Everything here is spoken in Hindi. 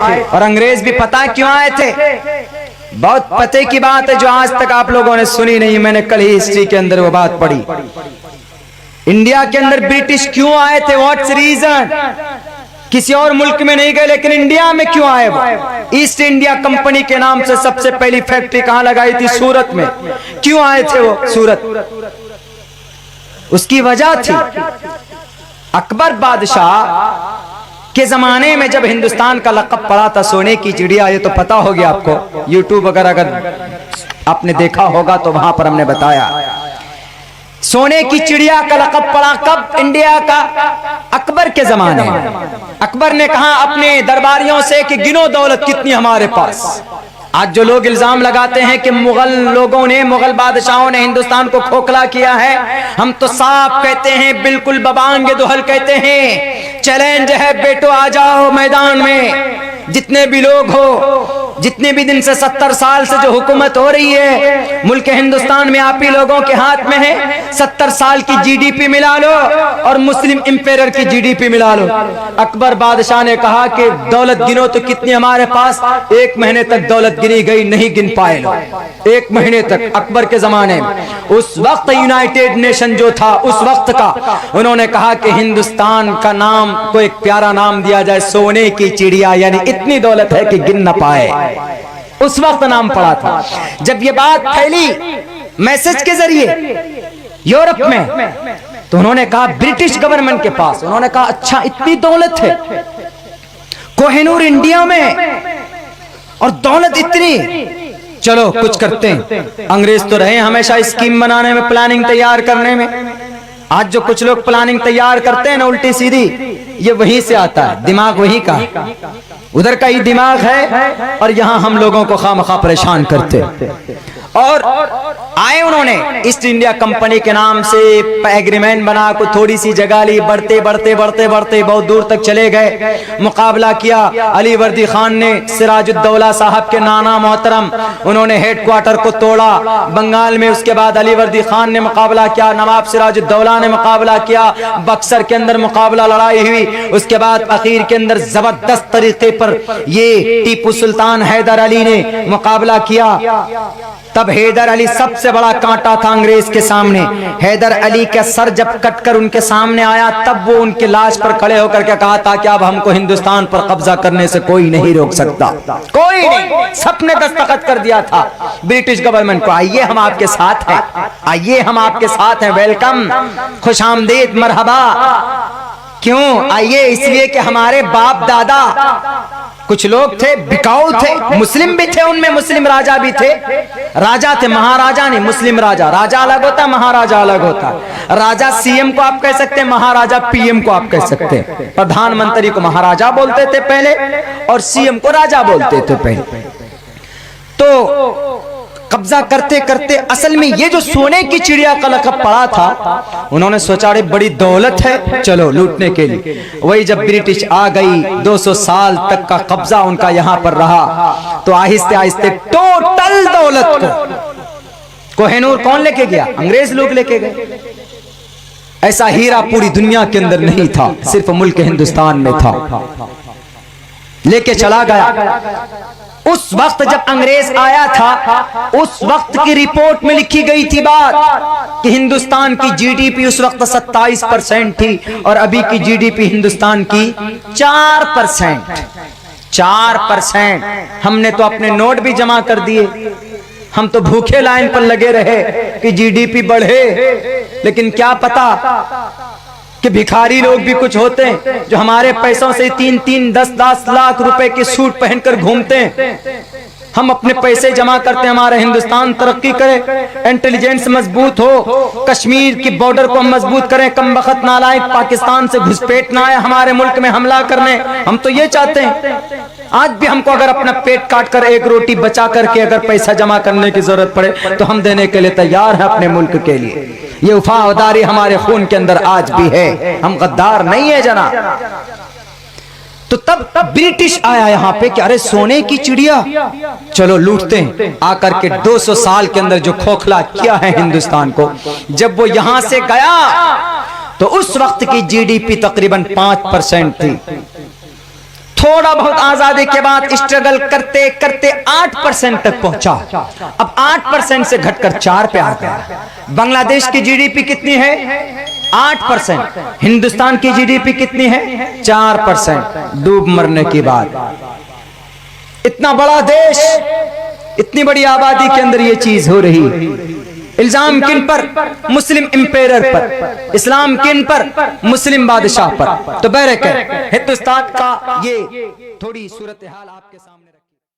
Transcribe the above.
और अंग्रेज भी पता क्यों आए थे? बहुत पते की बात है जो आज तक आप लोगों ने सुनी नहीं। मैंने कल ही हिस्ट्री के अंदर वो बात पढ़ी। इंडिया के अंदर ब्रिटिश क्यों आए थे? What's reason? किसी और मुल्क में नहीं गए, लेकिन इंडिया में क्यों आए वो? ईस्ट इंडिया कंपनी के नाम से सबसे पहली फैक्ट्री कहां लगाई थी? सूरत में। क्यों आए थे वो सूरत? उसकी वजह थी अकबर बादशाह के जमाने में जब हिंदुस्तान का लक़ब पड़ा था सोने की चिड़िया। ये तो पता हो गया आपको, यूट्यूब वगैरह अगर आपने देखा होगा तो वहां पर हमने बताया। सोने की चिड़िया का लक़ब पड़ा कब इंडिया का? अकबर के जमाने में। अकबर ने कहा अपने दरबारियों से कि गिनो दौलत कितनी हमारे पास। आज जो लोग इल्जाम लगाते हैं कि मुगल लोगों ने, मुगल बादशाहों ने हिंदुस्तान को खोखला किया है, हम तो साफ कहते हैं, बिल्कुल बबांगे दुहल कहते हैं, चैलेंज है बेटो आ जाओ मैदान में। जितने भी लोग हो, जितने भी दिन से 70 साल से जो हुकूमत हो रही है मुल्क हिंदुस्तान में आप ही लोगों के हाथ में है। 70 साल की जीडीपी मिला लो और मुस्लिम इंपेयर की जीडीपी मिला लो। अकबर बादशाह ने कहा कि दौलत गिनो तो कितनी हमारे पास? 1 महीने तक दौलत गिनी गई, नहीं गिन पाए लोग। 1 महीने तक अकबर के जमाने में। उस वक्त यूनाइटेड नेशन जो था उस वक्त का, उन्होंने कहा कि हिंदुस्तान का नाम को एक प्यारा नाम दिया जाए, सोने की चिड़िया, यानी इतनी दौलत है कि गिन न पाए। उस वक्त नाम पड़ा था। जब ये बात फैली मैसेज के जरिए यूरोप में, तो उन्होंने कहा ब्रिटिश गवर्नमेंट के पास, उन्होंने कहा अच्छा इतनी दौलत है कोहिनूर इंडिया में और दौलत इतनी, चलो कुछ करते हैं। अंग्रेज तो रहे हमेशा स्कीम बनाने में, प्लानिंग तैयार करने में। आज जो कुछ लोग प्लानिंग तैयार करते हैं ना उल्टी सीधी, ये वहीं से आता है, दिमाग वहीं का, उधर का ही दिमाग है और यहां हम लोगों को खामखा परेशान करते। और आए उन्होंने ईस्ट इंडिया कंपनी के नाम से एग्रीमेंट बना को थोड़ी सी जगह ली, बढ़ते बढ़ते बढ़ते बढ़ते बहुत दूर तक चले गए। मुकाबला किया अली वर्दी खान ने सिराजुद्दौला साहब के नाना मोहतरम, उन्होंने हेडक्वार्टर को तोड़ा बंगाल में। उसके बाद अली वर्दी खान ने मुकाबला किया, नवाब सिराजुद्दौला ने मुकाबला किया, बक्सर के अंदर मुकाबला लड़ाई हुई। उसके बाद आखिर के अंदर जबरदस्त तरीके पर ये टीपू सुल्तान हैदर अली ने मुकाबला किया। तब हैदर अली सबसे बड़ा कांटा था अंग्रेज के सामने। हैदर अली का सर जब कटकर उनके सामने आया तब वो उनके लाश पर खड़े होकर के कहा था कि अब हमको हिंदुस्तान पर कब्जा करने से कोई नहीं रोक सकता, कोई नहीं। सबने दस्तखत कर दिया था ब्रिटिश गवर्नमेंट को, आइए हम आपके साथ हैं, आइए हम आपके साथ हैं, वेलकम, खुशामदीद, मरहबा। क्यों आइए? इसलिए कि हमारे बाप दादा कुछ लोग थे बिकाऊ थे, मुस्लिम भी थे, उनमें मुस्लिम राजा भी थे। राजा थे, महाराजा नहीं, मुस्लिम राजा। राजा अलग होता है, महाराजा अलग होता है। राजा सीएम को आप कह सकते हैं, महाराजा पीएम को आप कह सकते हैं। प्रधानमंत्री को महाराजा बोलते थे पहले और सीएम को राजा बोलते थे पहले। तो कब्जा करते करते असल में ये जो सोने की चिड़िया का लक़ब पड़ा था, उन्होंने सोचा अरे बड़ी दौलत है, चलो लूटने के लिए। वही जब ब्रिटिश आ गई, 200 साल तक का कब्जा उनका यहां पर रहा, तो आहिस्ते आहिस्ते टोटल दौलत को कोहिनूर कौन लेके गया? अंग्रेज लोग लेके गए। ऐसा हीरा पूरी दुनिया के अंदर नहीं था, सिर्फ मुल्क हिंदुस्तान में था, लेके चला गया। उस वक्त जब अंग्रेज आया था, उस वक्त की रिपोर्ट में लिखी गई थी बात कि हिंदुस्तान की जीडीपी उस वक्त 27% थी और अभी की जीडीपी हिंदुस्तान की 4%। 4%। हमने तो अपने नोट भी जमा कर दिए, हम तो भूखे लाइन पर लगे रहे कि जीडीपी बढ़े, लेकिन क्या पता कि भिखारी लोग भी कुछ होते हैं जो हमारे पैसों से 3-3, 10-10 लाख रुपए के सूट पहनकर घूमते हैं। हम अपने पैसे जमा करते हैं, हमारा हिंदुस्तान तरक्की करे, इंटेलिजेंस मजबूत हो, कश्मीर की बॉर्डर को हम मजबूत करें, कम बखत नालायक पाकिस्तान से घुसपैठ ना आए हमारे मुल्क में हमला करने। हम तो ये चाहते हैं। आज भी हमको अगर अपना पेट काट कर एक रोटी बचा करके अगर पैसा जमा करने की जरूरत पड़े तो हम देने के लिए तैयार हैं अपने मुल्क के लिए। ये वफादारी हमारे खून के अंदर आज भी है, हम गद्दार नहीं है जना। तो तब ब्रिटिश आया यहाँ पे कि अरे सोने की चिड़िया, चलो लूटते हैं। आकर के 200 साल के अंदर जो खोखला किया है हिंदुस्तान को, जब वो यहां से गया तो उस वक्त की जीडीपी तकरीबन 5% थी। थोड़ा बहुत आजादी के बाद स्ट्रगल करते करते 8% तक पहुंचा। अब 8% से घटकर 4 पे आ गया। बांग्लादेश की जीडीपी कितनी है? 8%। हिंदुस्तान की जीडीपी कितनी है? 4%। डूब मरने के बाद इतना बड़ा देश, इतनी बड़ी आबादी के अंदर ये चीज हो रही। इल्जाम किन पर? मुस्लिम इंपेरर पर। इस्लाम किन पर? मुस्लिम बादशाह पर। तो बहरकैफ हिंदुस्तान का ये थोड़ी सूरत हाल आपके सामने